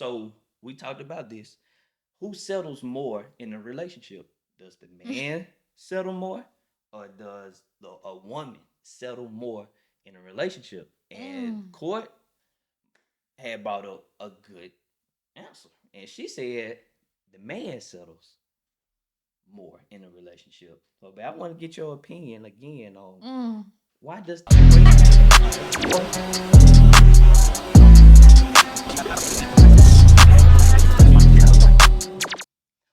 So we talked about this. Who settles more in a relationship? Does the man settle more, or does a woman settle more in a relationship? And Mm. Court had brought up a good answer, and she said the man settles more in a relationship. So, but I want to get your opinion again on Mm. why does the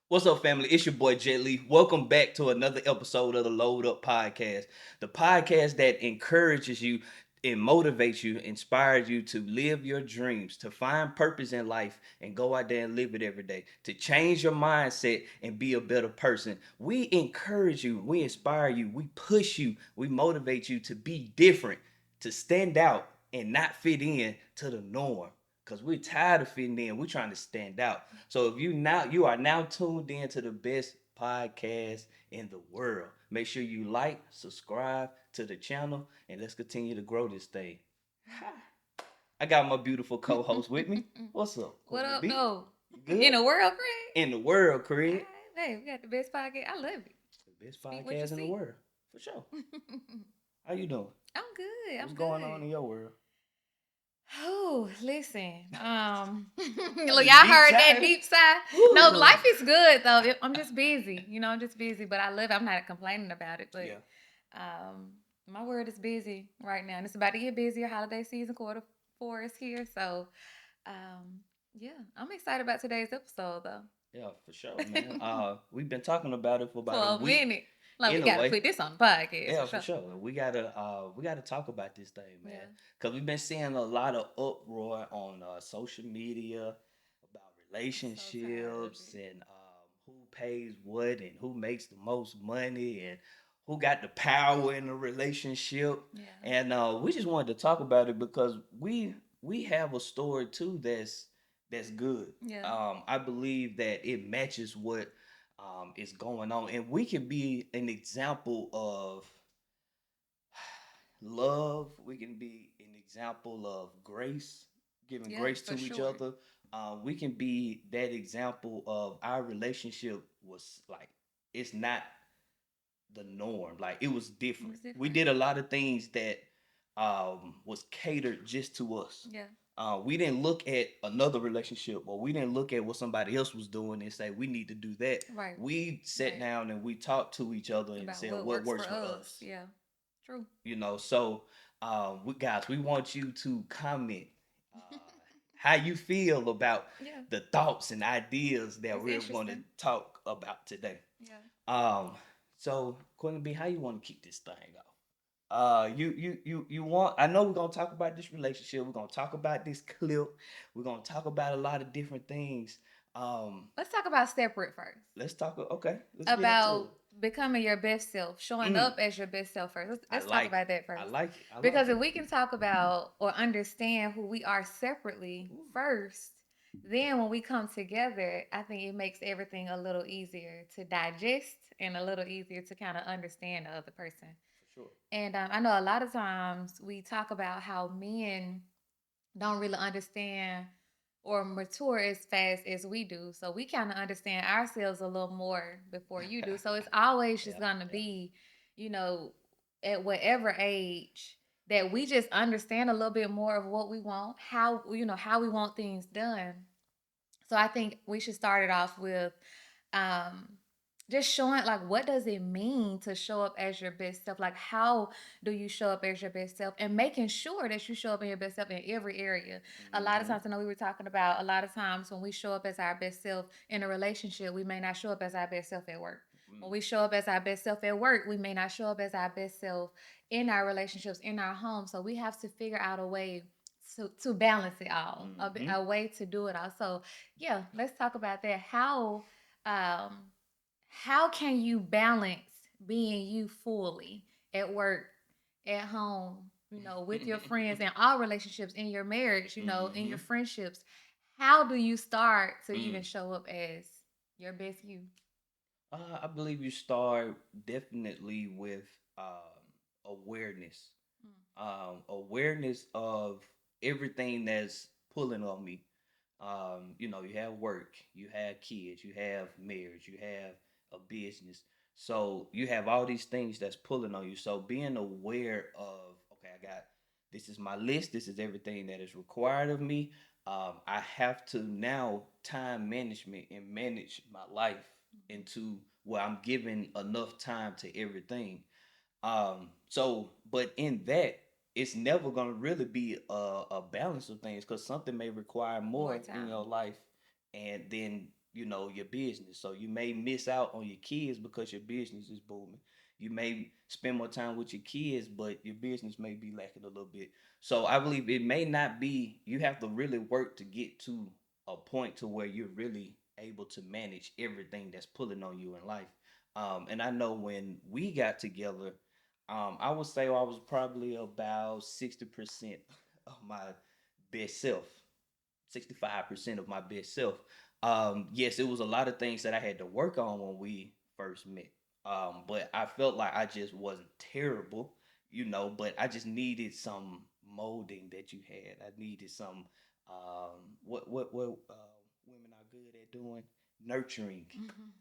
What's up, family? It's your boy Jet Lee. Welcome back to another episode of the Load Up Podcast, the podcast that encourages you and motivates you, inspires you to live your dreams, to find purpose in life and go out there and live it every day, to change your mindset and be a better person. We encourage you, we inspire you, we push you, we motivate you to be different, to stand out and not fit in to the norm. Cause we're tired of fitting in. We're trying to stand out. So if you are now tuned in to the best podcast in the world. Make sure you like, subscribe to the channel, and let's continue to grow this thing. I got my beautiful co-host with me. What's up, What Cortne up, B? though? You In good? the world, Craig? In the world, All Craig. right, hey, we got the best podcast. I love it. The best Speak what you podcast in the see. world. For sure. How you doing? I'm good. What's I'm going on good. in your world? Oh, listen. That's Look, a y'all deep heard that sigh. deep sigh? No, Woo. life is good though. I'm just busy. I'm just busy, but I love it. I'm not complaining about it, but Yeah. um, my world is busy right now, and it's about to get busier. Holiday season, quarter 4 is here, so um, yeah, I'm excited about today's episode though. Yeah, for sure, man. We've been talking about it for about For a a week minute. Like we in a gotta way. put this on the podcast for Yeah, for sure. sure. We gotta talk about this thing, man. Yeah. Cause we've been seeing a lot of uproar on social media about I'm so tired of relationships it. and who pays what and who makes the most money and who got the power in the relationship. Yeah. And we just wanted to talk about it because we have a story too that's good. Yeah. I believe that it matches what is going on, and we can be an example of love. We can be an example of grace, giving Yeah, grace for to each sure. other. We can be that example of our relationship was like it's not the norm. Like it was It different. was We different. did a lot of things that was catered just to us. Yeah. We didn't look at another relationship or we didn't look at what somebody else was doing and say we need to do that. Right. We sat Right. down and we talked to each other and About said what what works works for for us. us. Yeah. True. So we guys, we want you to comment uh, how you feel about Yeah. the thoughts and ideas that It's we're going to interesting. talk about today. Yeah. Um, so Quentin B, how you want to keep this thing off? You want? I know we're gonna talk about this relationship. We're gonna talk about this clip. We're gonna talk about a lot of different things. Um, Let's talk about separate first. let's talk. Okay, let's get into About becoming your best self, it. showing up as your best self first. Let's, I let's talk like it. about that I first. like it. I like Because if it. we can talk about or understand who we are separately Ooh. first, then when we come together, I think it makes everything a little easier to digest and a little easier to kind of understand the other person. For sure. And I know a lot of times we talk about how men don't really understand or mature as fast as we do. So we kind of understand ourselves a little more before you do. So it's always just Yeah, going to yeah. be, you know, at whatever age that we just understand a little bit more of what we want, how we want things done. So I think we should start it off with um just showing like what does it mean to show up as your best self, like how do you show up as your best self and making sure that you show up in your best self in every area. A lot of Mm-hmm. times, I know we were talking about a lot of times when we show up as our best self in a relationship, we may not show up as our best self at work. When Mm. we show up as our best self at work, we may not show up as our best self in our relationships, in our home. So we have to figure out a way to balance it all, Mm-hmm. a way to do it all. So yeah, let's talk about that. Um how can you balance being you fully at work, at home, with your friends and all relationships, in your marriage, in Mm-hmm. your friendships? How do you start to even Mm. show up as your best you? I believe you start definitely with awareness. Awareness of everything that's pulling on me. You have work, you have kids, you have marriage, you have a business. So you have all these things that's pulling on you. So being aware of, okay, I got this is my list, this is everything that is required of me. I have to now time management and manage my life into where I'm giving enough time to everything. But in that, it's never gonna really be a balance of things because something may require More more in your time. life, and then your business. So you may miss out on your kids because your business is booming. You may spend more time with your kids, but your business may be lacking a little bit. So I believe it may not be. You have to really work to get to a point to where you're really able to manage everything that's pulling on you in life. And I know when we got together, I would say I was probably about 60% of my best self, 65% of my best self. Yes, it was a lot of things that I had to work on when we first met. But I felt like I just wasn't terrible, but I just needed some molding that you had. I needed some what women are good at doing? Nurturing.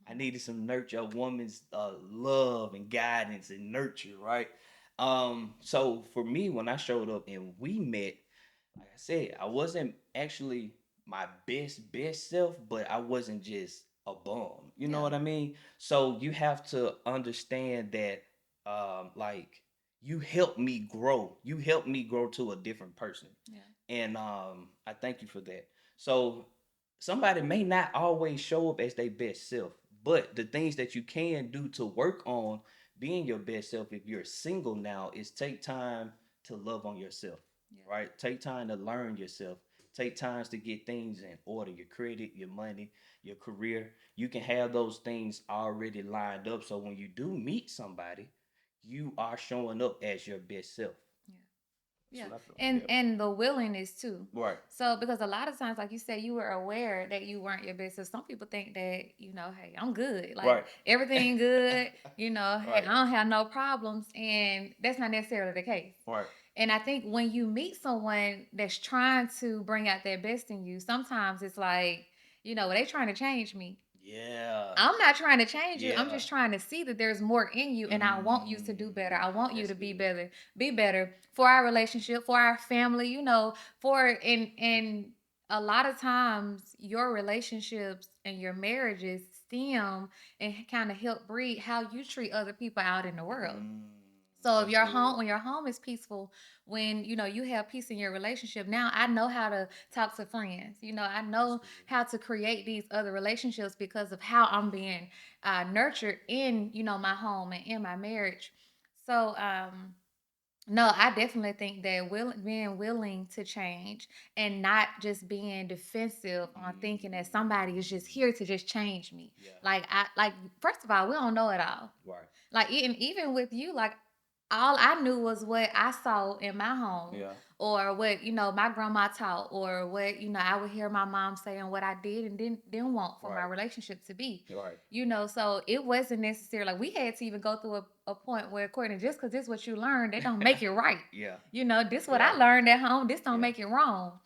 I needed some nurture, a woman's love and guidance and nurture, right? So for me, when I showed up and we met, like I said, I wasn't actually my best self, but I wasn't just a bum. You know Yeah. what I mean? So you have to understand that, like you helped me grow. You helped me grow to a different person, Yeah. and I thank you for that. So somebody may not always show up as their best self, but the things that you can do to work on being your best self if you're single now is take time to love on yourself, Yeah. right? Take time to learn yourself. Take times to get things in order, your credit, your money, your career. You can have those things already lined up so when you do meet somebody, you are showing up as your best self. Yeah. That's Yeah. what I feel. And Yeah. and the willingness too. Right. So because a lot of times, like you said, you were aware that you weren't your best. So some people think that, hey, I'm good. Like Right. everything good, hey, Right. I don't have no problems. And that's not necessarily the case. Right. And I think when you meet someone that's trying to bring out their best in you, sometimes it's like, they trying to change me. Yeah. I'm not trying to change you. I'm Yeah. just trying to see that there's more in you and I want you to do better. I want you That's to good. be better for our relationship, for our family, for and a lot of times your relationships and your marriages stem and kind of help breed how you treat other people out in the world. Mm, So if that's your good. home when your home is peaceful, when you have peace in your relationship, now I know how to talk to friends. I That's know good. how to create these other relationships because of how I'm being nurtured in my home and in my marriage. So no, I definitely think that being willing to change and not just being defensive on thinking that somebody is just here to just change me. Yeah. Like first of all, we don't know it all. Right. Like even with you, like all I knew was what I saw in my home Yeah. or what my grandma taught or what I would hear my mom say and what I did and didn't want for my Right. relationship to be. Right. So it wasn't necessary. Like we had to even go through a point where according just because this is what you learned, that don't make it right. Yeah. This what I Right. learned at home. This don't Yeah. make it wrong.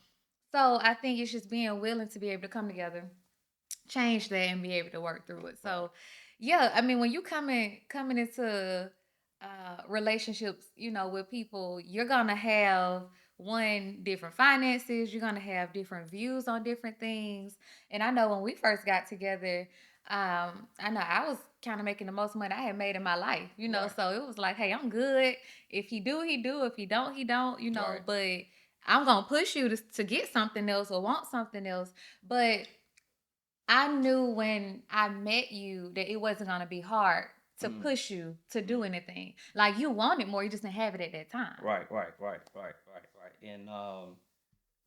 So I think it's just being willing to be able to come together, change that, and be able to work through it. Right. So yeah, I mean when you coming into relationships, with people, you're gonna have one different finances, you're gonna have different views on different things. And I know when we first got together, I know I was kind of making the most money I had made in my life, Right. so it was like, hey, I'm good. If he do, he do. If he don't, he don't, Right. but I'm gonna push you to get something else or want something else. But I knew when I met you that it wasn't gonna be hard to Mm. push you to do Mm. anything. Like you wanted more, you just didn't have it at that time. Right. Right. Right. Right. Right. Right. And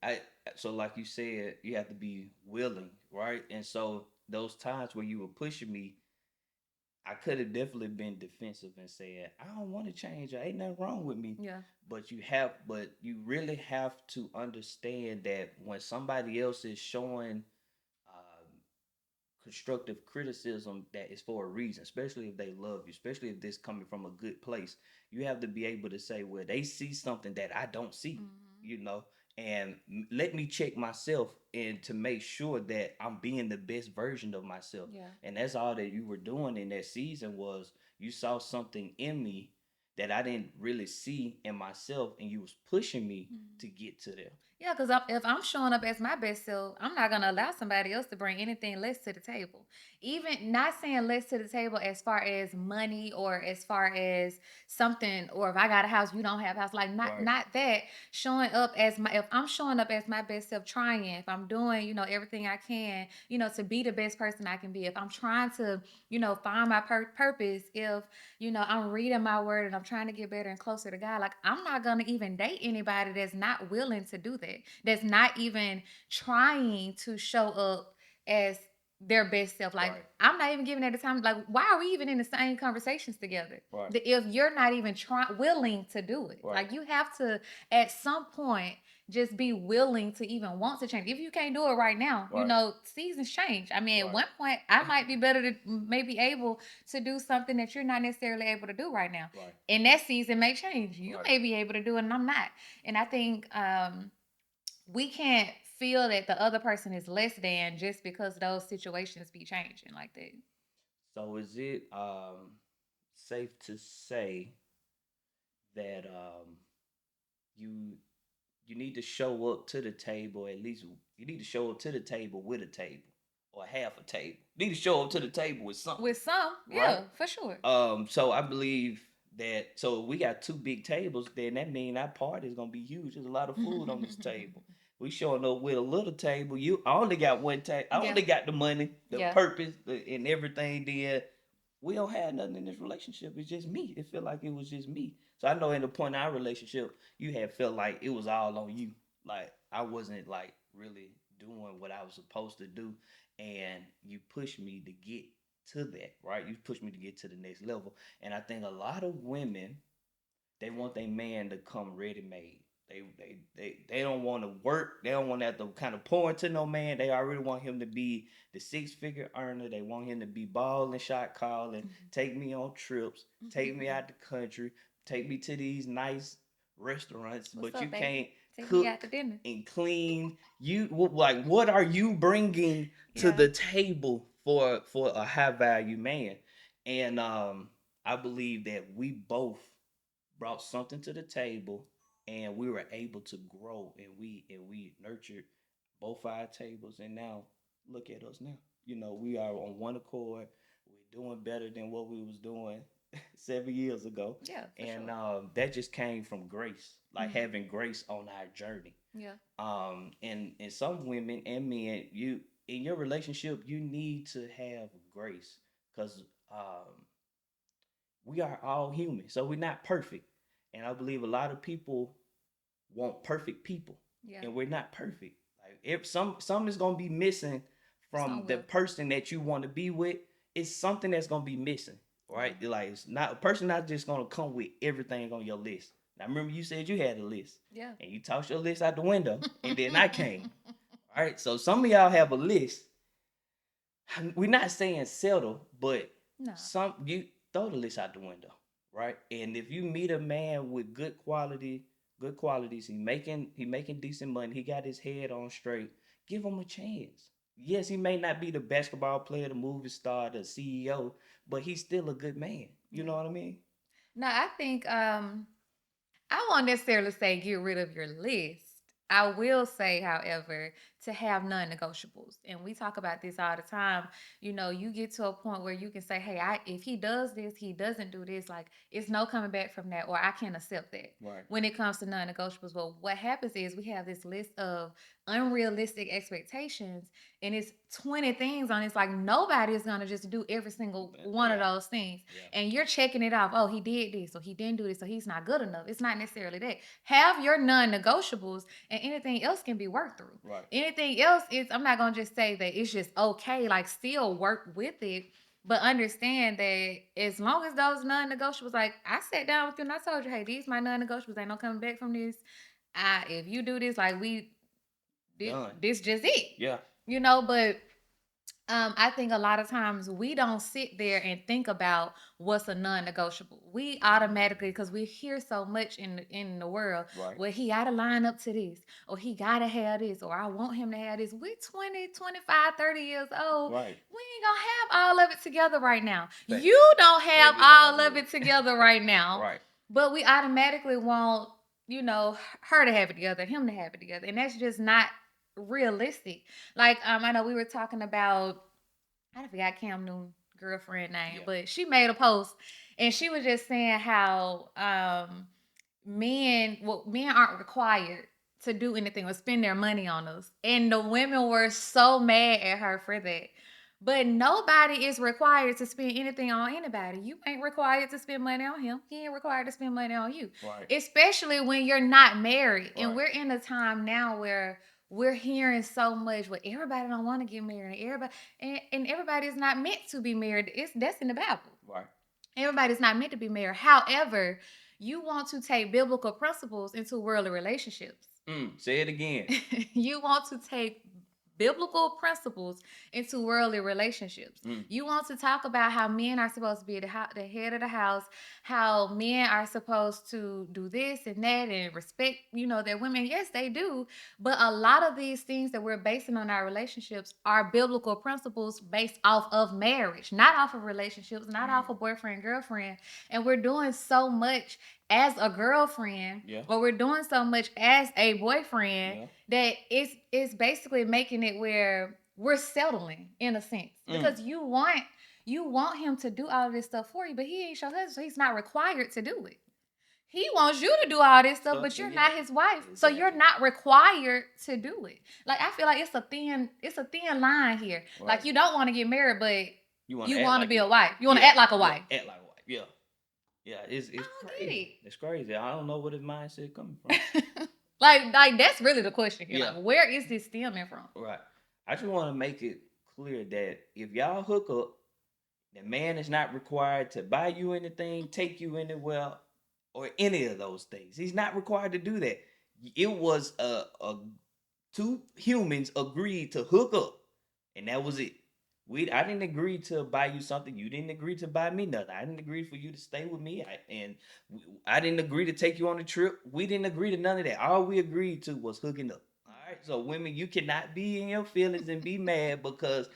I so like you said, you have to be willing, right? And so those times where you were pushing me, I could have definitely been defensive and said, I don't want to change. There ain't nothing wrong with me. Yeah. But you really have to understand that when somebody else is showing um, constructive criticism, that is for a reason, especially if they love you, especially if this coming from a good place. You have to be able to say, well, they see something that I don't see, Mm-hmm. you know, and let me check myself and to make sure that I'm being the best version of myself. Yeah. And that's all that you were doing in that season was you saw something in me that I didn't really see in myself, and you was pushing me to get to there. Yeah, because if I'm showing up as my best self, I'm not gonna allow somebody else to bring anything less to the table. Even not saying less to the table as far as money or as far as something, or if I got a house, you don't have a house. Like Right. not that. Showing up as my if I'm showing up as my best self, trying, if I'm doing, everything I can, to be the best person I can be. If I'm trying to, find my purpose, if I'm reading my word and I'm trying to get better and closer to God. Like, I'm not going to even date anybody that's not willing to do that, that's not even trying to show up as their best self. Like, Right. I'm not even giving it the time. Like, why are we even in the same conversations together? Right. If you're not even willing to do it, Right. like, you have to, at some point, just be willing to even want to change. If you can't do it right now, Right. seasons change. I mean, at Right. one point, I might be better to maybe able to do something that you're not necessarily able to do right now. Right. And that season may change. You Right. may be able to do it, and I'm not. And I think we can't feel that the other person is less than just because those situations be changing like that. So is it safe to say that you you need to show up to the table, at least you need to show up to the table with a table or half a table. You need to show up to the table with something, With some, right? yeah, for sure. So I believe that so we got two big tables, then that means our party is gonna be huge. There's a lot of food on this table. We showing up with a little table. I only got one table. I Yeah. only got the money, the Yeah. purpose, and everything. Then we don't have nothing in this relationship. It's just me. It felt like it was just me. So I know in the point of our relationship, you had felt like it was all on you. Like I wasn't like really doing what I was supposed to do, and you pushed me to get to that. Right? You pushed me to get to the next level. And I think a lot of women they want their man to come ready made. They don't want to work. They don't want to have to kind of pour into no man. They already want him to be the 6-figure earner. They want him to be balling, shot calling, take me on trips, take me out the country, take me to these nice restaurants. What's But you up, baby? can't Take me out cook to dinner. and clean. Like what are you bringing to Yeah. the table for a high value man? And I believe that we both brought something to the table and we were able to grow and we nurtured both our tables and now look at us now. We are on one accord. We're doing better than what we was doing 7 years ago. Yeah, for And sure. that just came from grace, like Mhm. having grace on our journey. Yeah. And some women and men, you in your relationship, you need to have grace because we are all human, so we're not perfect. And I believe a lot of people want perfect people, Yeah. and we're not perfect. Like if some is gonna be missing from Some the will. person that you want to be with, it's something that's gonna be missing, right? Yeah. Like it's not a person not just gonna come with everything on your list. Now remember you said you had a list, Yeah. and you tossed your list out the window, and then I came. All right, so some of y'all have a list. We're not saying settle, but No. some you throw the list out the window, right? And if you meet a man with good qualities, he making decent money, he got his head on straight, give him a chance. Yes, he may not be the basketball player, the movie star, the CEO, but he's still a good man. You Yeah. know what I mean? No, I think I won't necessarily say get rid of your list. I will say, however, to have non-negotiables. And we talk about this all the time. You get to a point where you can say, hey, if he does this, he doesn't do this, like it's no coming back from that, or I can't accept that. Right. When it comes to non-negotiables. But what happens is we have this list of unrealistic expectations, and it's 20 things on it. It's like nobody is gonna just do every single one of Yeah. those things. Yeah. And you're checking it off. Oh, he did this, or he didn't do this, so he's not good enough. It's not necessarily that. Have your non-negotiables, and anything else can be worked through. Right. Anything else is, I'm not gonna just say that it's just okay. Like, still work with it, but understand that as long as those non-negotiables, like I sat down with you and I told you, hey, these my non-negotiables. Ain't no coming back from this. If you do this, like Done. this just it. Yeah. But I think a lot of times we don't sit there and think about what's a non-negotiable. We automatically, because we hear so much in the world, Right. well, he got to line up to this, or he got to have this, or I want him to have this. We 20, 25, 30 years old. Right. We ain't going to have all of it together right now. Fact. You don't have all of Everybody. it together right now, Right. but we automatically want, her to have it together, him to have it together. And that's just not realistic. Like, I know we were talking about, I forgot Cam Newton's girlfriend name, Yeah. but she made a post and she was just saying how men aren't required to do anything or spend their money on us. And the women were so mad at her for that. But nobody is required to spend anything on anybody. You ain't required to spend money on him. He ain't required to spend money on you. Right. Especially when you're not married. And Right. we're in a time now where we're hearing so much, well, everybody don't want to get married. And everybody is not meant to be married. That's in the Bible. Right. Everybody's not meant to be married. However, you want to take biblical principles into worldly relationships. Say it again. You want to take biblical principles into worldly relationships. You want to talk about how men are supposed to be the head of the house, how men are supposed to do this and that and respect, their women. Yes, they do. But a lot of these things that we're basing on our relationships are biblical principles based off of marriage, not off of relationships, not off of boyfriend, girlfriend. And we're doing so much as a girlfriend, or we're doing so much as a boyfriend, that it's basically making it where we're settling in a sense, because you want him to do all of this stuff for you, but he ain't your husband, so he's not required to do it. He wants you to do all this stuff, but you're not his wife, so you're not required to do it. Like, I feel like it's a thin line here. Right. Like, you don't want to get married, but you want to be a wife. You want to act like a wife. Act like a wife. Yeah. Yeah, it's crazy. It's crazy. I don't know where his mindset coming from. like that's really the question here. Like, where is this stemming from? Right. I just want to make it clear that if y'all hook up, the man is not required to buy you anything, take you anywhere, or any of those things. He's not required to do that. It was two humans agreed to hook up, and that was it. I didn't agree to buy you something. You didn't agree to buy me nothing. I didn't agree for you to stay with me. I didn't agree to take you on a trip. We didn't agree to none of that. All we agreed to was hooking up. All right. So women, you cannot be in your feelings and be mad because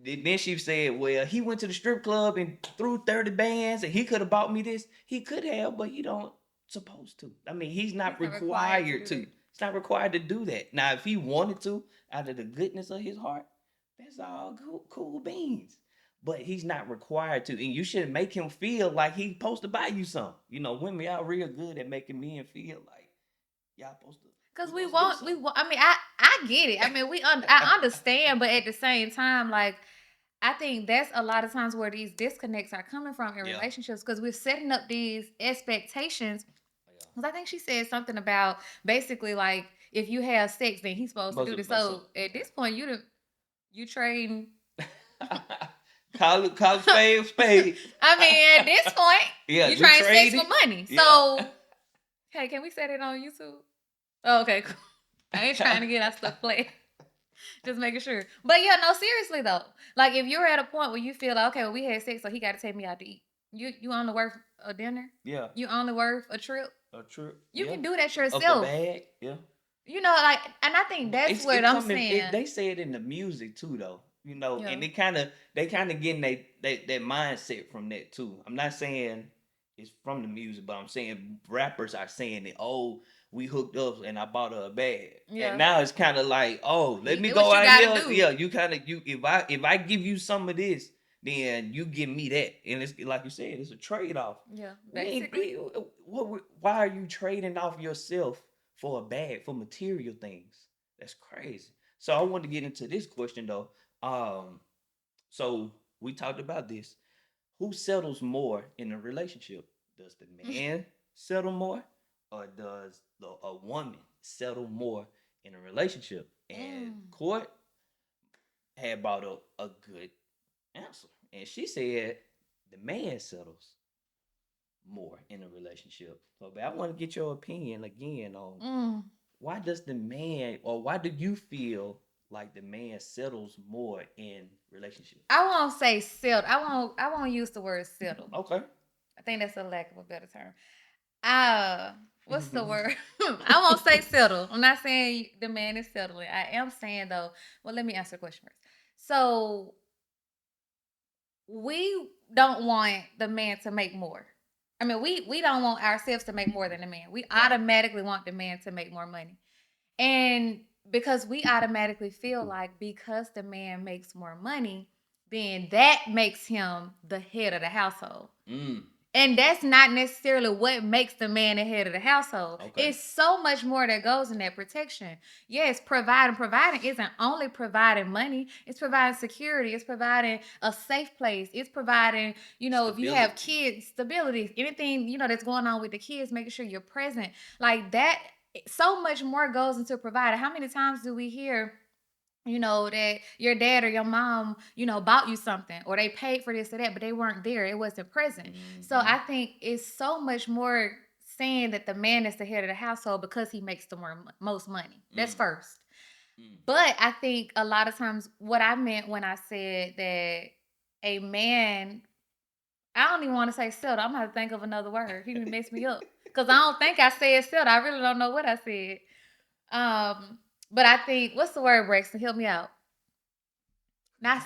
then she said, well, he went to the strip club and threw 30 bands and he could have bought me this. He could have, but you don't supposed to. I mean, he's not required to. He's not required to do that. Now, if he wanted to, out of the goodness of his heart, that's all cool beans. But he's not required to. And you should make him feel like he's supposed to buy you something. Women are real good at making men feel like y'all supposed to. Because we want. I mean, I get it. I mean, I understand, but at the same time, like, I think that's a lot of times where these disconnects are coming from in relationships, because we're setting up these expectations. Because I think she said something about basically, like, if you have sex, then he's supposed to do this. So at this point, you trading. Call spade. I mean, at this point, you trading sex for money. So, hey, can we set it on YouTube? Oh, okay, cool. I ain't trying to get our stuff played. Just making sure. But yeah, no, seriously though. Like, if you're at a point where you feel like, okay, well, we had sex, so he got to take me out to eat. You only worth a dinner. Yeah. You only worth a trip. A trip. You can do that yourself. Up the bag. Yeah. Like, and I think that's what I'm saying. They say it in the music too, though. And they kind of getting that mindset from that too. I'm not saying it's from the music, but I'm saying rappers are saying that, oh, we hooked up and I bought her a bag. Yeah. And now it's kind of like, oh, let me go out here. Yeah, if I give you some of this, then you give me that. And it's like you said, it's a trade-off. Yeah, basically. Why are you trading off yourself for a bag, for material things? That's crazy. So I want to get into this question though. So we talked about this. Who settles more in a relationship? Does the man settle more, or does a woman settle more in a relationship? And Court had brought up a good answer, and she said the man settles more in a relationship. So, but I want to get your opinion again on why does the man, or why do you feel like the man settles more in relationships? I won't say settle. I won't use the word settle. Okay. I think that's a lack of a better term. What's the word? I won't say settle. I'm not saying the man is settling. I am saying though. Well, let me answer the question first. So we don't want the man to make more. I mean, we don't want ourselves to make more than the man. We Right. automatically want the man to make more money. And because we automatically feel like because the man makes more money, then that makes him the head of the household. Mm. And that's not necessarily what makes the man the head of the household. Okay. It's so much more that goes in that protection. Yes, providing isn't only providing money, it's providing security, it's providing a safe place, it's providing, if you have Stability. kids, stability, anything, that's going on with the kids, making sure you're present. Like that, so much more goes into providing. How many times do we hear that your dad or your mom, bought you something or they paid for this or that, but they weren't there. It wasn't present. So Mm-hmm. I think it's so much more saying that the man is the head of the household because he makes the most money. That's Mm. first. Mm. But I think a lot of times what I meant when I said that a man, I don't even want to say settle. I'm going to think of another word. He messed me up because I don't think I said settle. I really don't know what I said. But I think, what's the word, Braxton? Help me out. Not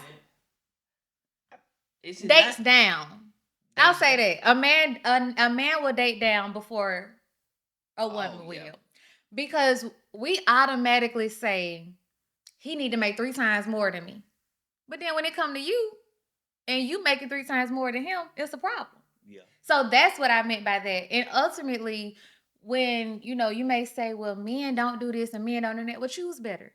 Is it dates not down. I'll dates say down? that a man will date down before a Oh woman yeah. will, because we automatically say he need to make 3 times more than me. But then when it come to you and you making 3 times more than him, it's a problem. Yeah. So that's what I meant by that. And ultimately, when you may say, well, men don't do this and men don't do that, well, choose better.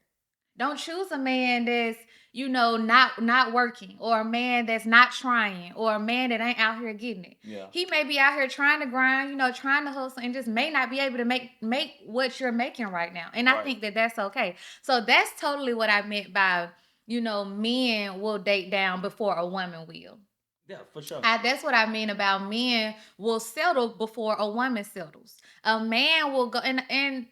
Don't choose a man that's not working, or a man that's not trying, or a man that ain't out here getting it. Yeah. He may be out here trying to grind, trying to hustle, and just may not be able to make what you're making right now. And I Right. think that that's okay. So that's totally what I meant by men will date down before a woman will. Yeah, for sure. That's what I mean about men will settle before a woman settles. A man will go, and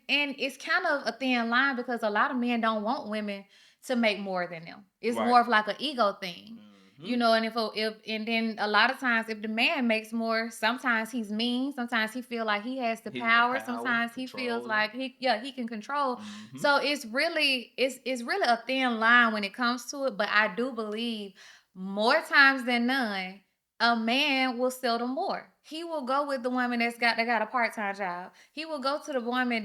it's kind of a thin line because a lot of men don't want women to make more than them. It's Right. more of like an ego thing. Mm-hmm. And if and then a lot of times if the man makes more, sometimes he's mean, sometimes he feel like he has the He want power, power, sometimes he feels controlling. like he can control. Mm-hmm. So it's really a thin line when it comes to it, but I do believe more times than none a man will settle more. He will go with the woman that got a part-time job. He will go to the woman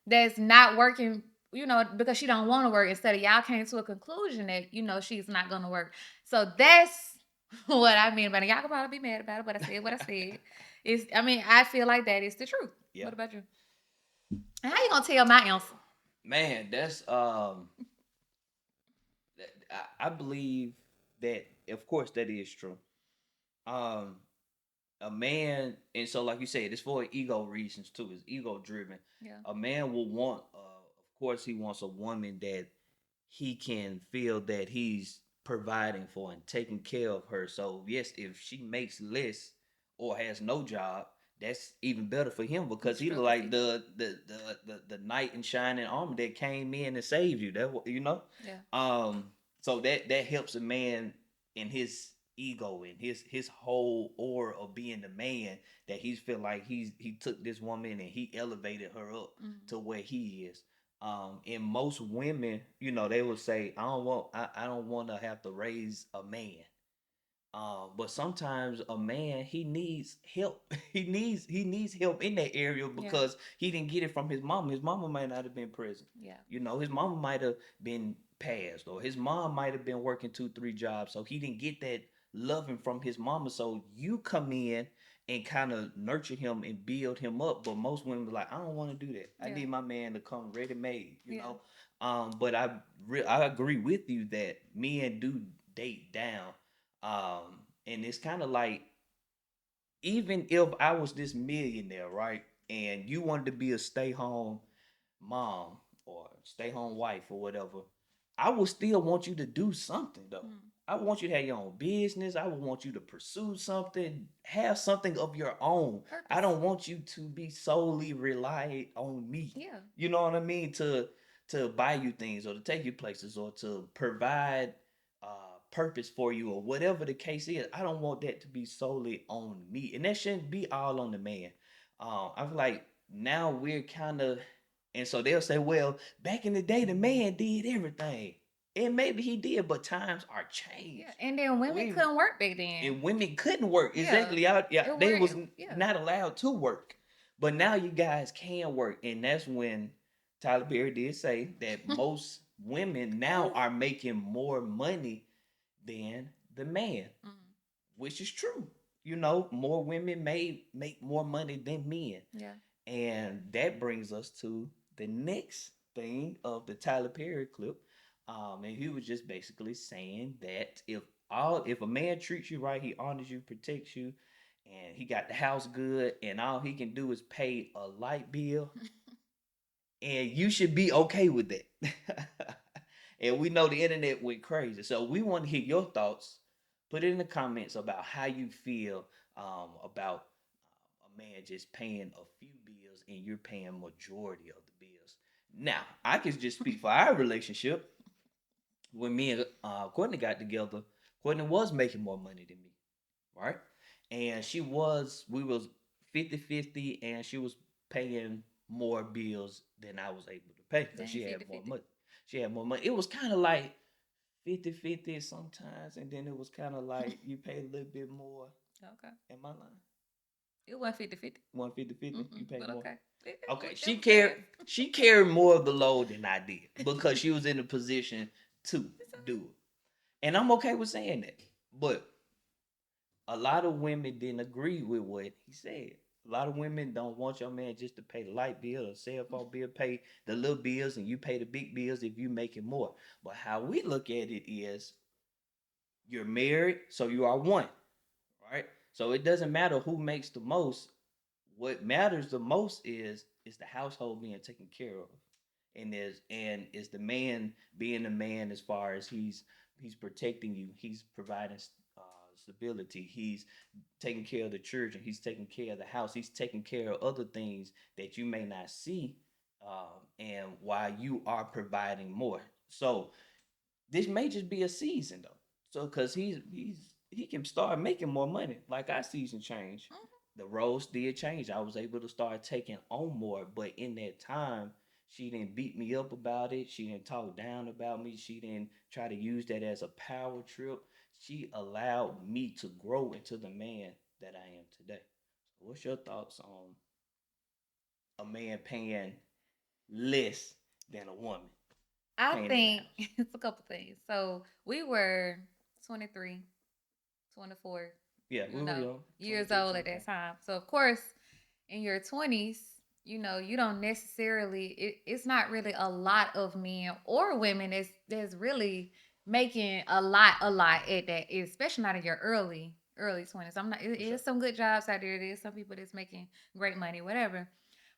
that's not working, because she don't want to work, instead of y'all came to a conclusion that she's not going to work. So that's what I mean about it. Y'all can probably be mad about it, but I said what I said. I feel like that is the truth. Yeah. What about you? And how you gonna tell my answer? Man, that's I believe that of course that is true. Um a man, and so like you said, it's for ego reasons too. It's ego driven. Yeah. A man will want of course he wants a woman that he can feel that he's providing for and taking care of her. So yes, if she makes less or has no job, that's even better for him because he like the knight in shining armor that came in and saved you. Yeah. So that helps a man in his ego and his whole aura of being the man, that he's feel like he took this woman and he elevated her up to where he is. And most women, they will say, I don't want to have to raise a man. But sometimes a man, he needs help. he needs help in that area Yeah. because he didn't get it from his mama. His mama might not have been present. Yeah. His mama might have been passed, or his mom might have been working 2, 3 jobs, so he didn't get that loving from his mama. So you come in and kind of nurture him and build him up. But most women be like, I don't want to do that. I Yeah. need my man to come ready made. Yeah. But I agree with you that men do date down. And it's kind of like, even if I was this millionaire, right, and you wanted to be a stay home mom or stay home wife or whatever, I would still want you to do something though. Mm. I want you to have your own business. I would want you to pursue something, have something of your own. I Purpose. don't want you to be solely reliant on me. Yeah. You know what I mean? to buy you things or to take you places or to provide purpose for you or whatever the case is. I don't want that to be solely on me, and that shouldn't be all on the man. I feel like now we're kind of, and so they'll say, well, back in the day, the man did everything, and maybe he did, but times are Yeah, changed. and then women We couldn't work back then. and women couldn't work Yeah, exactly out. Yeah, it they weren't. was Yeah. not allowed to work, but now you guys can work, and that's when Tyler Perry did say that most women now are making more money than the man, Mhm. which is true. You know, more women may make more money than men, Yeah. and that brings us to the next thing of the Tyler Perry clip. And he was just basically saying that if a man treats you right, he honors you, protects you, and he got the house good, and all he can do is pay a light bill, and you should be okay with that. And we know the internet went crazy, so we want to hear your thoughts. Put it in the comments about how you feel about a man just paying a few bills and you're paying majority of the bills. Now, I can just speak for our relationship. When me and Courtney got together, Courtney was making more money than me, right? And we was 50-50, and she was paying more bills than I was able to pay because Dang, she had 50 more 50. money. She had more money. It was kind of like 50-50 sometimes, and then it was kind of like you pay a little bit more. Okay. Am I lying? It wasn't 50 50. 150-50, you Mm-mm, pay but more. okay. Okay, That she was carried fair. she carried more of the load than I did because she was in a position to It's all do it. And I'm okay with saying that. But a lot of women didn't agree with what he said. A lot of women don't want your man just to pay the light bill or cell phone bill, pay the little bills, and you pay the big bills if you making more. But how we look at it is you're married, so you are one, right? So it doesn't matter who makes the most. What matters the most is the household being taken care of, and is the man being a man as far as he's protecting you, he's providing stability, he's taking care of the children, he's taking care of the house, he's taking care of other things that you may not see, and while you are providing more. So this may just be a season though. So because he can start making more money. Like our season change, right. the roles did change. I was able to start taking on more, but in that time, she didn't beat me up about it. She didn't talk down about me. She didn't try to use that as a power trip. She allowed me to grow into the man that I am today. So what's your thoughts on a man paying less than a woman I paying in the think house? it's a couple things. So we were 23, 24, Yeah, we were young, years 23, old at 24. that time. So of course, in your 20s, you don't necessarily it's not really a lot of men or women that's really making a lot at that, especially not in your early 20s. I'm not it For sure. is some good jobs out there. There's some people that's making great money, whatever.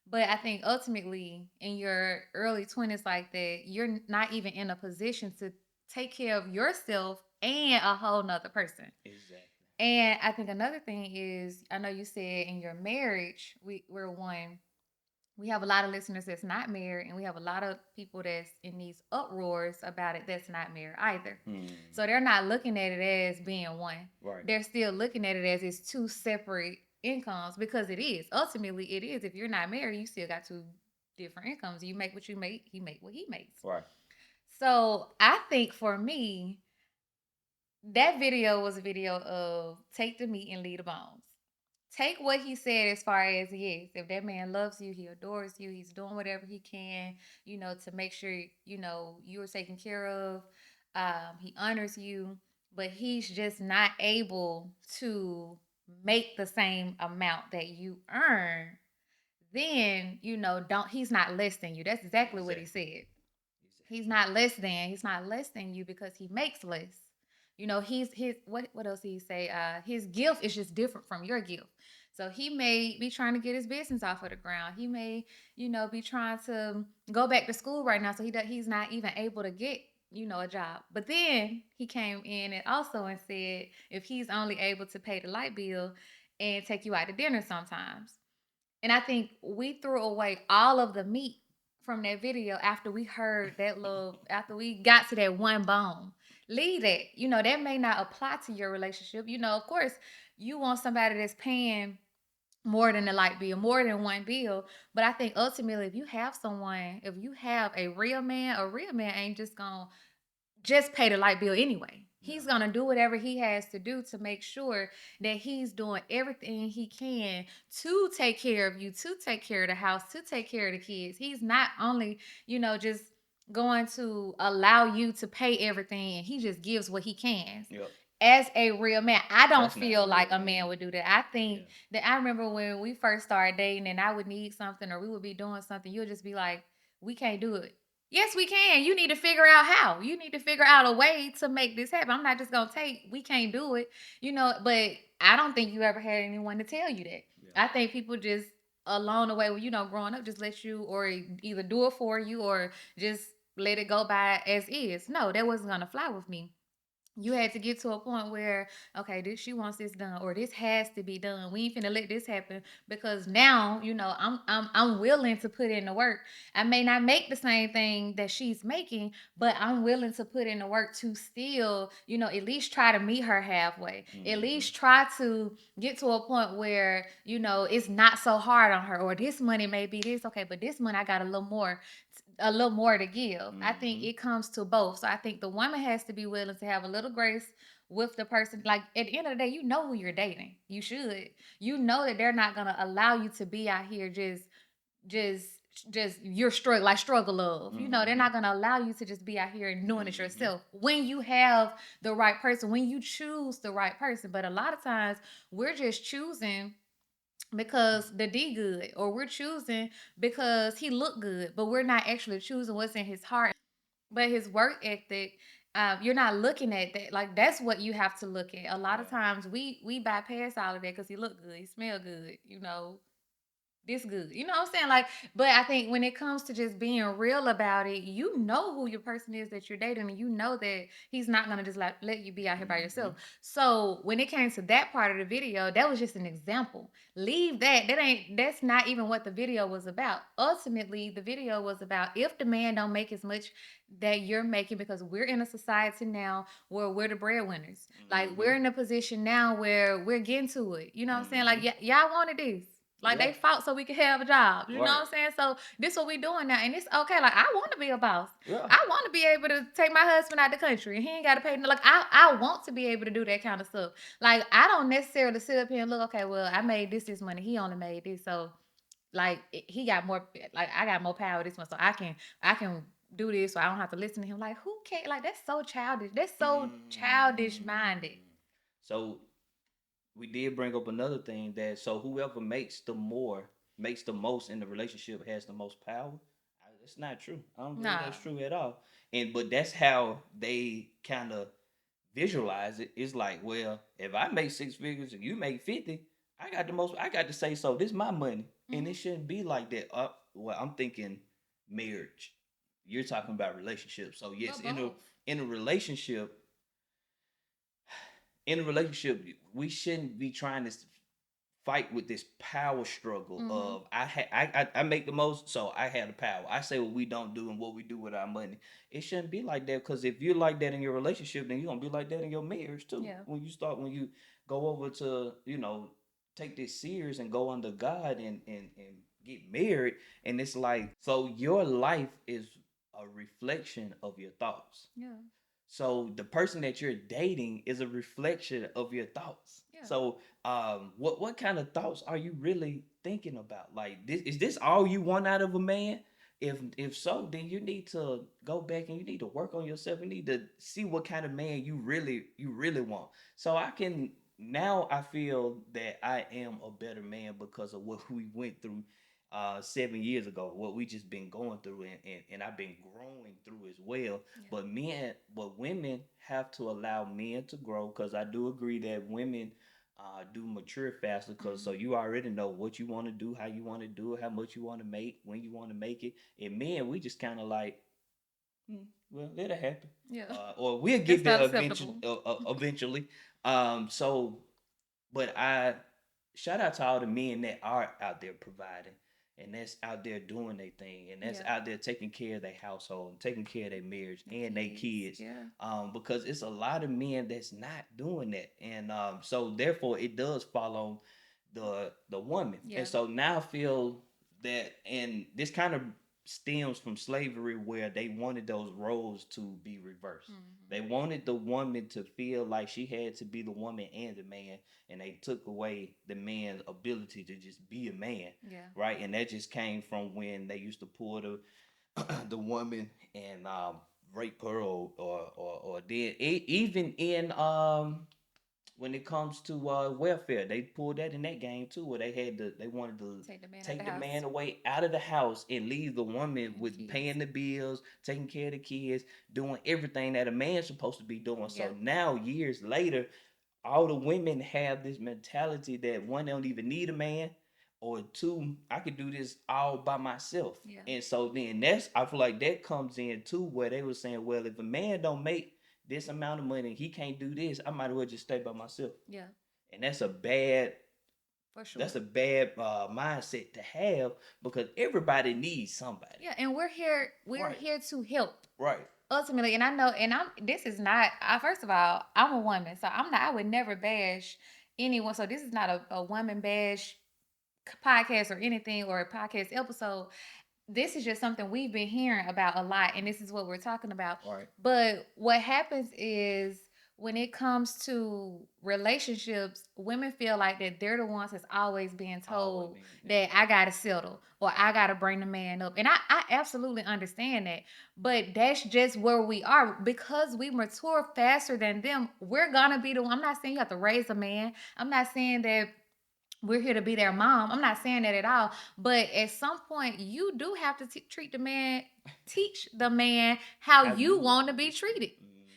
But I think ultimately in your early 20s like that, you're not even in a position to take care of yourself and a whole nother person. Exactly. And I think another thing is, I know you said in your marriage, we're one. We have a lot of listeners that's not married, and we have a lot of people that's in these uproars about it that's not married either. Hmm. So they're not looking at it as being one. Right. They're still looking at it as it's two separate incomes because it is. Ultimately, it is. If you're not married, you still got two different incomes. You make what you make, he make what he makes. Right. So I think for me, that video was a video of take the meat and leave the bones. Take what he said as far as yes, if that man loves you, he adores you, he's doing whatever he can, to make sure you're taken care of. He honors you, but he's just not able to make the same amount that you earn. Then don't he's not less than you. That's exactly what he Exactly. said. He's Exactly. not less than. He's not less than you because he makes less. He's his what else did he say? His gift is just different from your gift. So he may be trying to get his business off of the ground. He may, be trying to go back to school right now. So he's not even able to get, a job. But then he came in and also and said if he's only able to pay the light bill and take you out to dinner sometimes. And I think we threw away all of the meat from that video after we heard that little, after we got to that one bone. Leave that. That may not apply to your relationship. Of course, you want somebody that's paying more than a light bill, more than one bill. But I think ultimately, if you have someone, if you have a real man ain't just gonna just pay the light bill anyway. He's gonna do whatever he has to do to make sure that he's doing everything he can to take care of you, to take care of the house, to take care of the kids. He's not only, just going to allow you to pay everything, and he just gives what he can. Yep. As a real man, I don't That's not a feel real like a man. man would do that. I think Yeah. that I remember when we first started dating and I would need something or we would be doing something, you'll just be like, we can't do it. Yes, we can. You need to figure out how. You need to figure out a way to make this happen. I'm not just gonna take, we can't do it, but I don't think you ever had anyone to tell you that. Yeah. I think people just along the way, growing up, just let you or either do it for you or just let it go by as is. No, that wasn't gonna fly with me. You had to get to a point where, okay, this, she wants this done or this has to be done. We ain't finna let this happen because now I'm willing to put in the work. I may not make the same thing that she's making, but I'm willing to put in the work to still, at least try to meet her halfway. At least try to get to a point where, it's not so hard on her, or this money may be this, okay, but this money I got a little more to give. I think it comes to both. So I think the woman has to be willing to have a little grace with the person. Like at the end of the day, you know who you're dating. You should. You know that they're not gonna allow you to be out here just just you're struggle love. They're not gonna allow you to just be out here and doing it yourself. When you have the right person, when you choose the right person. But a lot of times we're just choosing because the D good, or we're choosing because he looked good, but we're not actually choosing what's in his heart. But his work ethic, you're not looking at that. Like that's what you have to look at. A lot of times we bypass all of that because he looked good, he smelled good, this good. You know what I'm saying? Like, but I think when it comes to just being real about it, you know who your person is that you're dating, and you know that he's not gonna just like let you be out here by yourself. So when it came to that part of the video, that was just an example. Leave that. That's not even what the video was about. Ultimately, the video was about if the man don't make as much that you're making, because we're in a society now where we're the breadwinners. Like we're in a position now where we're getting to it. You know what I'm saying? Like y'all wanted this. Like Yeah. they fought so we could have a job. You know Right. what I'm saying? So this what we doing now. And it's okay. Like I want to be a boss. Yeah. I want to be able to take my husband out the country and he ain't gotta pay. Like I want to be able to do that kind of stuff. Like I don't necessarily sit up here and look, okay, well, I made this money. He only made this. So like he got more, like I got more power this one. So I can do this so I don't have to listen to him. Like who can't, like that's so childish. That's so childish minded. So we did bring up another thing that so whoever makes the most in the relationship has the most power. That's not true. I don't believe Nah. that's true at all. And but that's how they kind of visualize it. It's like, well, if I make six figures and you make 50, I got the most. I got to say so. This is my money, and it shouldn't be like that. Well, I'm thinking marriage. You're talking about relationships. So yes, But both. in a relationship, in a relationship, we shouldn't be trying to fight with this power struggle of I make the most, so I have the power. I say what we don't do and what we do with our money. It shouldn't be like that because if you're like that in your relationship, then you're gonna be like that in your marriage too. Yeah. When you go over to take this serious and go under God and get married, and it's like so your life is a reflection of your thoughts. Yeah. So the person that you're dating is a reflection of your thoughts. Yeah. So what kind of thoughts are you really thinking about? Like this is this all you want out of a man? If so, then you need to go back and you need to work on yourself. You need to see what kind of man you really want. So I can now I feel that I am a better man because of what we went through 7 years ago, what we just been going through and I've been growing through as well. But women have to allow men to grow because I do agree that women do mature faster because so you already know what you want to do, how you want to do it, how much you want to make, when you want to make it. And men, we just kind of like, well, let it happen, Yeah. or we'll It's get not there eventually. acceptable. Eventually, so, but I shout out to all the men that are out there providing and that's out there doing their thing, and that's Yeah. out there taking care of their household, and taking care of their marriage The and their kids. kids. Yeah. Because it's a lot of men that's not doing that, and so therefore it does fall on the woman. Yeah. And so now I feel that, and this kind of stems from slavery, where they wanted those roles to be reversed. They Mm-hmm. wanted the woman to feel like she had to be the woman and the man, and they took away the man's ability to just be a man, Yeah. right? And that just came from when they used to pull the woman and rape her, or then even in when it comes to welfare, they pulled that in that game too, where they wanted to Take the man out the take the house man away out of the house and leave the woman and with kids. paying the bills, taking care of the kids, doing everything that a man's supposed to be doing. Yeah. So now, years later, all the women have this mentality that, one, they don't even need a man, or two, I could do this all by myself. Yeah. And so then that's, I feel like that comes in too, where they were saying, well, if a man don't make this amount of money, he can't do this, I might as well just stay by myself. Yeah. And that's a bad, For sure. that's a bad mindset to have, because everybody needs somebody. Yeah, and we're here. We're Right. here to help. Right. Ultimately, and I know, and I'm. This is not. First of all, I'm a woman, so I'm not. I would never bash anyone. So this is not a woman bash podcast or anything, or a podcast episode. This is just something we've been hearing about a lot, and this is what we're talking about. Right. But what happens is, when it comes to relationships, women feel like that they're the ones that's always being told that I gotta settle or I gotta bring the man up. And I absolutely understand that. But that's just where we are, because we mature faster than them. We're gonna be the one. I'm not saying you have to raise a man. I'm not saying that we're here to be their mom. I'm not saying that at all. But at some point, you do have to treat the man, teach the man how you want to be treated.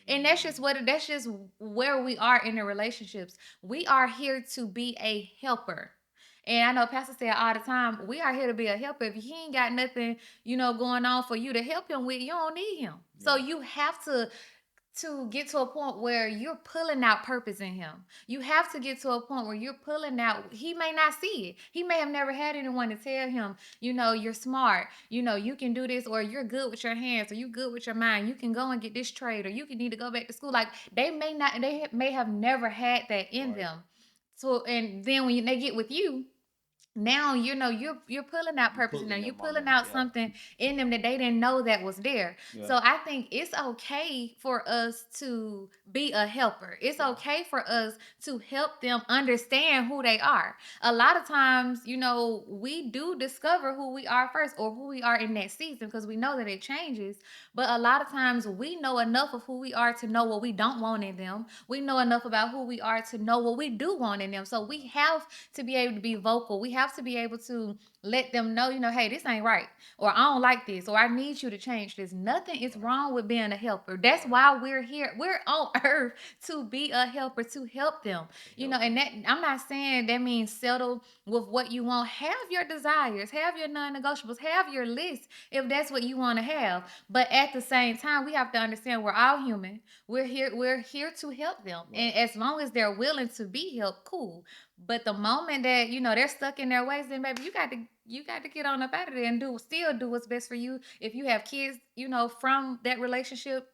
And that's just that's just where we are in the relationships. We are here to be a helper. And I know Pastor said all the time, we are here to be a helper. If he ain't got nothing, going on for you to help him with, you don't need him. Yeah. So you have to get to a point where you're pulling out purpose in him. You have to get to a point where you're pulling out. He may not see it. He may have never had anyone to tell him, you're smart. You can do this, or you're good with your hands, or you good with your mind. You can go and get this trade, or you can need to go back to school. Like, they may have never had that in right. them. So, and then when they get with you, now you're pulling out purpose in them. You're pulling out something in them that they didn't know that was there. Yeah. So I think it's okay for us to be a helper. It's okay for us to help them understand who they are. A lot of times, we do discover who we are first, or who we are in that season, because we know that it changes. But a lot of times we know enough of who we are to know what we don't want in them. We know enough about who we are to know what we do want in them. So we have to be able to be vocal. We have to be able to let them know, hey, this ain't right, or I don't like this, or I need you to change this. Nothing is wrong with being a helper. That's why we're here. We're on earth to be a helper, to help them. And that, I'm not saying that means settle with what you want. Have your desires, have your non-negotiables, have your list if that's what you want to have. But at the same time, we have to understand we're all human. We're here to help them. Right. And as long as they're willing to be helped, cool. But the moment that they're stuck in their ways, then baby, you got to get on up out of there and still do what's best for you. If you have kids, from that relationship,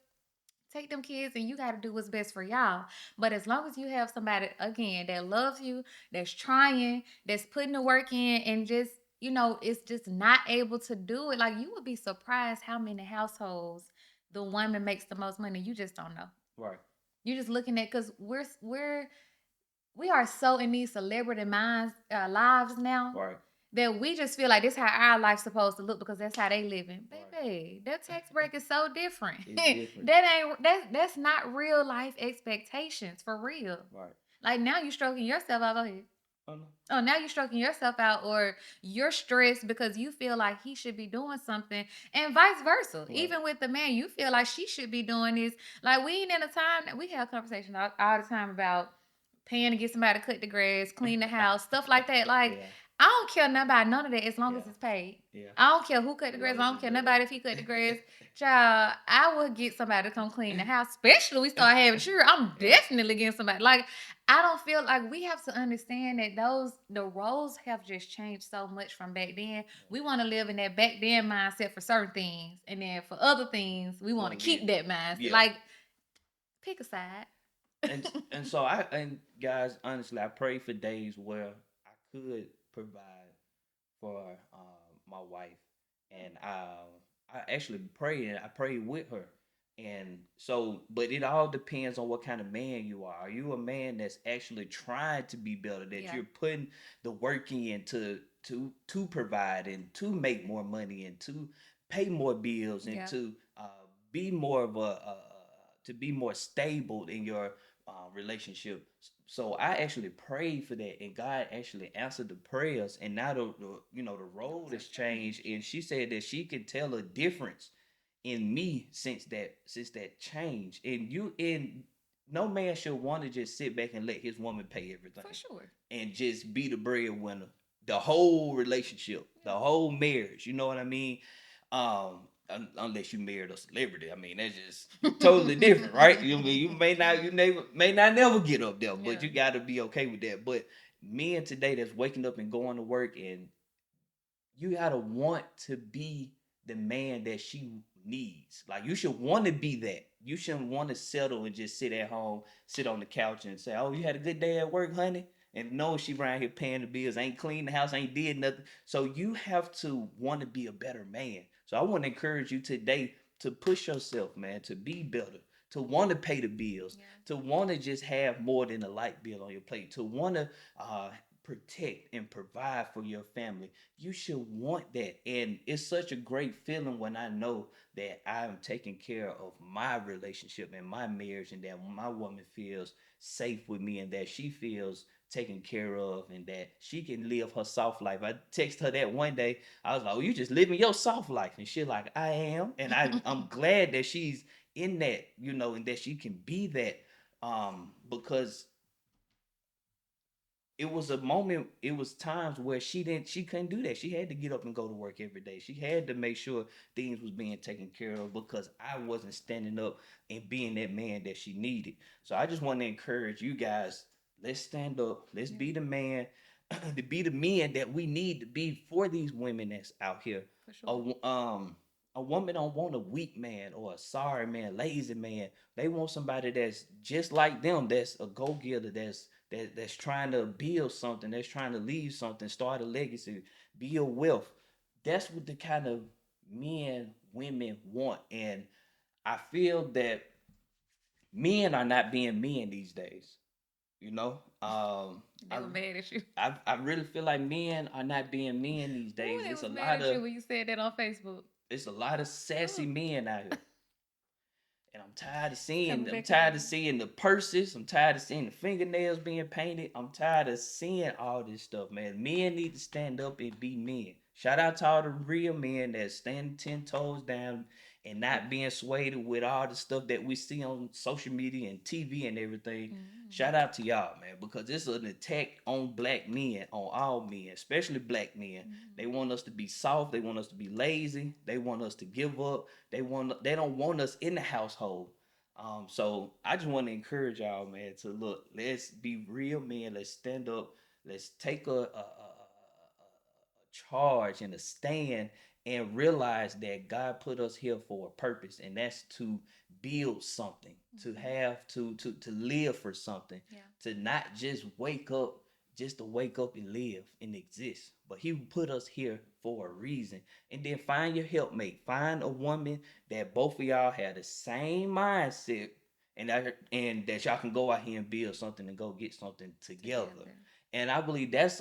take them kids, and you got to do what's best for y'all. But as long as you have somebody, again, that loves you, that's trying, that's putting the work in, and just it's just not able to do it. Like, you would be surprised how many households the woman makes the most money. You just don't know. Right. You're just looking at, because we are so in these celebrity lives now. Right. That we just feel like this is how our life's supposed to look, because that's how they living. Baby, their tax break is so different. It's different. That's not real life expectations, for real. Right. Like, now you're stroking yourself out. Go ahead. Oh, now you're stroking yourself out, or you're stressed because you feel like he should be doing something, and vice versa. Right. Even with the man, you feel like she should be doing this. Like, we ain't in a time that we have conversations all the time about paying to get somebody to cut the grass, clean the house, stuff like that. Like, I don't care nothing about none of that as long as it's paid. Yeah. I don't care who cut the grass. I don't care nobody if he cut the grass. Child, I would get somebody to come clean the house. Especially we start having children. I'm definitely getting somebody. Like, I don't feel like we have to understand that the roles have just changed so much from back then. We want to live in that back then mindset for certain things, and then for other things, we want to Want to get keep that mindset. yeah. Like, pick a side. And so I and guys, honestly, I pray for days where I could provide for my wife, and I actually pray and I pray with her. And so, but it all depends on what kind of man you are. Are you a man that's actually trying to be better, that Yeah. you're putting the work in to provide and to make more money and to pay more bills and Yeah. to be more of a to be more stable in your relationship. So I actually prayed for that, and God actually answered the prayers. And now the road Roles has have changed, changed. and she said that she can tell a difference in me since that change. And no man should want to just sit back and let his woman pay For everything sure. and just be the breadwinner. The whole relationship, the Yeah. whole marriage. You know what I mean? Unless you married a celebrity, I mean that's just totally different, right? You mean you may not never get up there, but Yeah. you got to be okay with that. But men today that's waking up and going to work, and you gotta want to be the man that she needs. Like you should want to be that. You shouldn't want to settle and just sit at home, sit on the couch and say, "Oh, you had a good day at work, honey." And no, she around here paying the bills, ain't cleaned the house, ain't did nothing. So you have to want to be a better man. So I want to encourage you today to push yourself, man, to be better, to want to pay the bills, Yeah. to want to just have more than a light bill on your plate, to want to protect and provide for your family. You should want that. And it's such a great feeling when I know that I am taking care of my relationship and my marriage, and that my woman feels safe with me and that she feels taken care of and that she can live her soft life. I text her that one day. I was like, "Oh, you just living your soft life." And she like, "I am." And I'm glad that she's in that, and that she can be that. Because it was a moment, it was times where she couldn't do that. She had to get up and go to work every day. She had to make sure things was being taken care of because I wasn't standing up and being that man that she needed. So I just want to encourage you guys, let's stand up, let's Yeah. be the man to be the men that we need to be for these women that's out here. For sure. A woman don't want a weak man or a sorry man, lazy man. They want somebody that's just like them, that's a go-getter, that's trying to build something, that's trying to leave something, start a legacy, build wealth. That's what the kind of men women want. And I feel that men are not being men these days. You know, They were mad at you. I really feel like men are not being men these Ooh, days. they was mad at you when you said that on Facebook. It's a lot of sassy Ooh. men out here. And It's coming I'm back tired again. of seeing the purses. I'm tired of seeing the fingernails being painted. I'm tired of seeing all this stuff, man. Men need to stand up and be men. Shout out to all the real men that stand 10 toes down and not being swayed with all the stuff that we see on social media and TV and everything. Mm-hmm. Shout out to y'all, man, because it's an attack on black men, on all men, especially black men. They Mm-hmm. want us to be soft. They want us to be lazy. They want us to give up. They don't want us in the household. So I just want to encourage y'all, man, to look. Let's be real men. Let's stand up. Let's take a charge and a stand and realize that God put us here for a purpose, and that's to build something, to Mm-hmm. have to live for something, Yeah. to not just wake up, just to wake up and live and exist. But He put us here for a reason. And then find your helpmate. Find a woman that both of y'all have the same mindset, and that y'all can go out here and build something and go get something together. Together. And I believe that's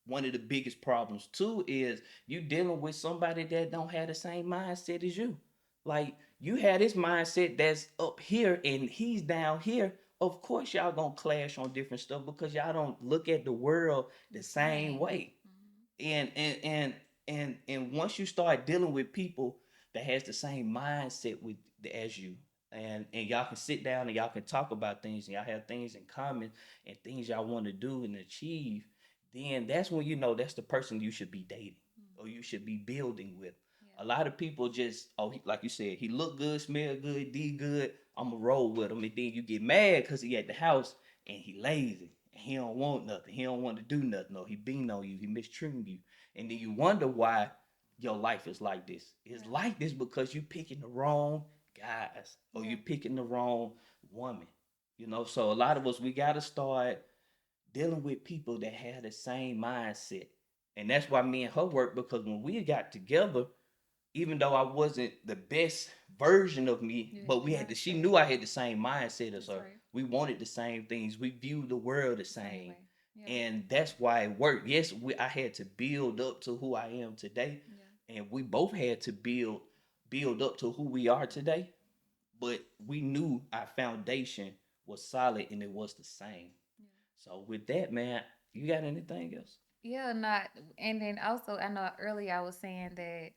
one of the biggest problems too, is you dealing with somebody that don't have the same mindset as you. Like you had this mindset that's up here and he's down here. Of course y'all gonna clash on different stuff because y'all don't look at the world the The same same. way. Mm-hmm. And once you start dealing with people that has the same mindset with as you, and y'all can sit down and y'all can talk about things and y'all have things in common and things y'all want to do and achieve, then that's when you know that's the person you should be dating or you Mm-hmm. should be building with. Yeah. A lot of people just, like you said, he look good, smell good, did good, I'm going to roll with him. And then you get mad because he at the house and he lazy. He don't want nothing. He don't want to do nothing. Or he being on you. He mistreating you. And then you wonder why your life is like this. It's Yeah. like this because you picking the wrong guys or Yeah. you picking the wrong woman. So a lot of us we gotta start dealing with people that have the same mindset. And that's why me and her work because when we got together, even though I wasn't the best version of me, You had but the she mindset. knew I had the same mindset as That's her. right. We wanted the same things. We viewed the world the The same same. way. Yeah. And that's why it worked. Yes, I had to build up to who I am today. Yeah. And we both had to build up to who we are today. But we knew our foundation was solid and it was the same. Yeah. So with that, man, you got anything else? Yeah, not and then also I know earlier I was saying that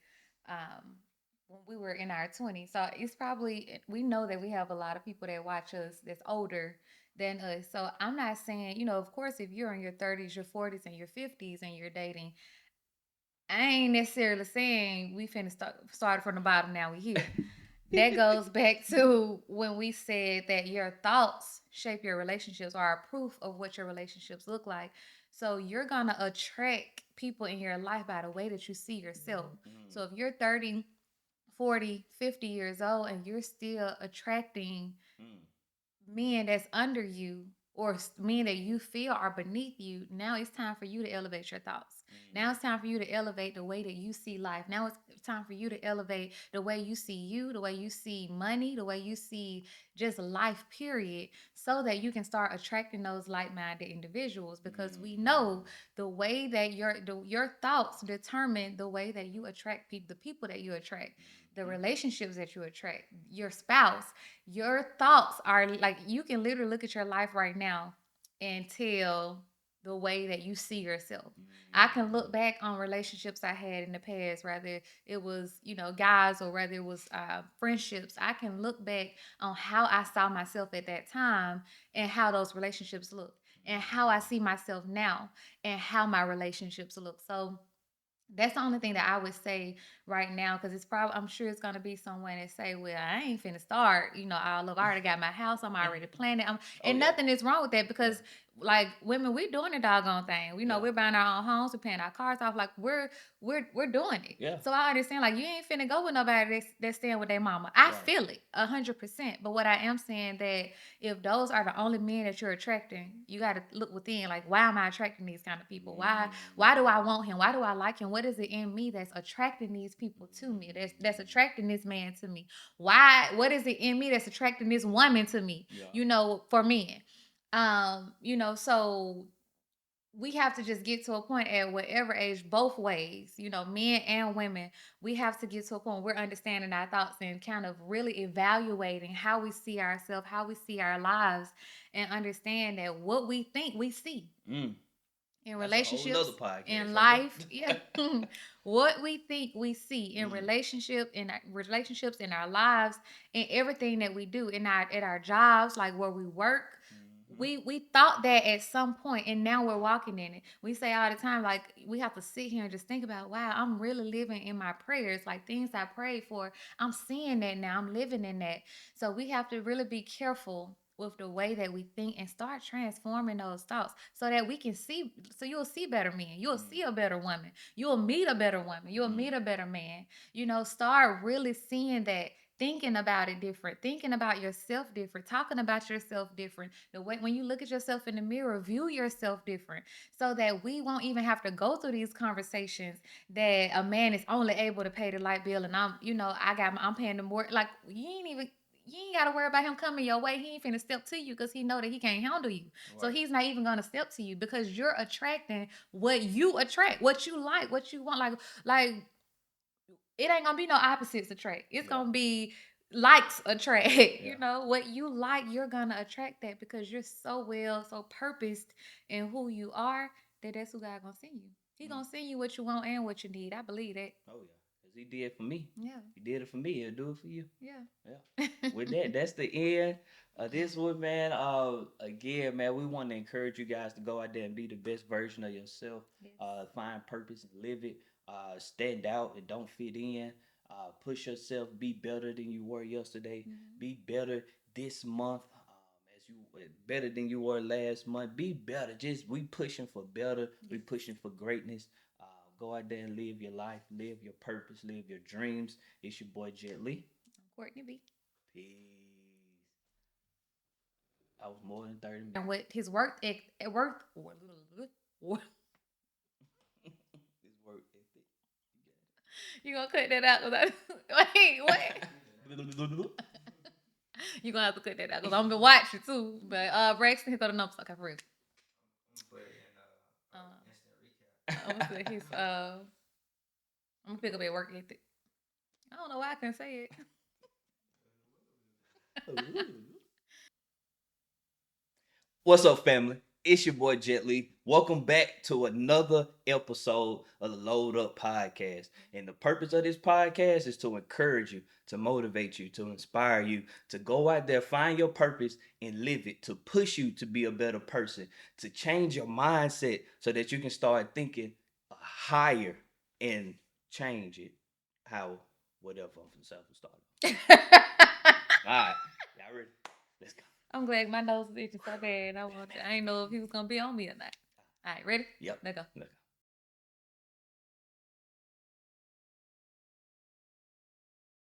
when we were in our 20s. So it's probably we know that we have a lot of people that watch us that's older than us. So I'm not saying, of course if you're in your 30s, your 40s and your 50s and you're dating, I ain't necessarily saying we finna start from the bottom now we here. That goes back to when we said that your thoughts shape your relationships or are proof of what your relationships look like. So you're gonna attract people in your life by the way that you see yourself. So if you're 30, 40, 50 years old and you're still attracting Mm, men that's under you or men that you feel are beneath you, now it's time for you to elevate your thoughts. Now it's time for you to elevate the way that you see life. Now it's time for you to elevate the way you see you, the way you see money, the way you see just life, period, so that you can start attracting those like-minded individuals. Because we know the way that your thoughts determine the way that you attract people, the people that you attract, the relationships that you attract, your spouse. Your thoughts are like you can literally look at your life right now and tell the way that you see yourself. I can look back on relationships I had in the past, whether it was, guys or whether it was friendships. I can look back on how I saw myself at that time and how those relationships look and how I see myself now and how my relationships look. So that's the only thing that I would say right now, because it's probably I'm sure it's gonna be someone that say, "Well, I ain't finna start." All of I already got my house. I'm already planning. Oh And yeah. nothing is wrong with that Yeah. because, like women, we're doing the doggone thing. Yeah. We're buying our own homes, we're paying our cars off. Like we're doing it. Yeah. So I understand. Like you ain't finna go with nobody that's staying with their mama. I Right. feel it 100%. But what I am saying that if those are the only men that you're attracting, you got to look within. Like, why am I attracting these kind of people? Why do I want him? Why do I like him? What is it in me that's attracting these people to me? That's attracting this man to me. Why? What is it in me that's attracting this woman to me? Yeah. For men. So we have to just get to a point at whatever age, both ways, men and women, we have to get to a point where we're understanding our thoughts and kind of really evaluating how we see ourselves, how we see our lives, and understand that what we think we see Mm. in That's a whole nother relationships, podcast in right life. Yeah. there. What we think we see in Mm. relationships in our lives, in everything that we do in our at our jobs, like where we work. We thought that at some point and now we're walking in it. We say all the time, like we have to sit here and just think about, wow, I'm really living in my prayers, like things I prayed for. I'm seeing that now. I'm living in that. So we have to really be careful with the way that we think and start transforming those thoughts so that we can see, so you'll see better men, you'll see a better woman, you'll meet a better woman, you'll meet a better man. Start really seeing that, thinking about it different, thinking about yourself different, talking about yourself different. The way when you look at yourself in the mirror, view yourself different, so that we won't even have to go through these conversations that a man is only able to pay the light bill and I'm paying the more. Like you ain't gotta worry about him coming your way. He ain't finna step to you because he know that he can't handle you. Right. So he's not even gonna step to you because you're attracting what you attract, what you like, what you want. Like it ain't gonna be no opposites attract. It's gonna be likes attract. What you like, you're gonna attract that because you're so purposed in who you are that's who God gonna send you. He gonna send you what you want and what you need. I believe that. Oh yeah, cause he did it for me. Yeah. He did it for me. He'll do it for you. Yeah. Yeah. With that, that's the end of this one, man. Again, man, we want to encourage you guys to go out there and be the best version of yourself. Yes. Find purpose and live it. Stand out and don't fit in. Push yourself. Be better than you were yesterday. Be better this month. As you better than you were last month. Be better. Just we pushing for better. We Yes. pushing for greatness. Go out there and live your life, live your purpose, live your dreams. It's your boy Jet Lee. Cortne B. Peace. I was more than 30 minutes. And with his work, it worked. This work ethic. You gonna cut that out? Wait, what? You gonna have to cut that out because I'm gonna watch it too. But Braxton, he throw the numbers. Okay, for real. I'm gonna say his. I'm gonna pick up at work ethic. I don't know why I couldn't say it. What's up, family? It's your boy Jet Lee. Welcome back to another episode of the Load Up Podcast. And the purpose of this podcast is to encourage you, to motivate you, to inspire you, to go out there, find your purpose, and live it, to push you to be a better person, to change your mindset so that you can start thinking higher and change it. How, whatever, I'm from South Star. All right, y'all ready? Let's go. I'm glad my nose is itching so bad. I ain't know if he was gonna be on me or not. All right, ready? Yep. Let go.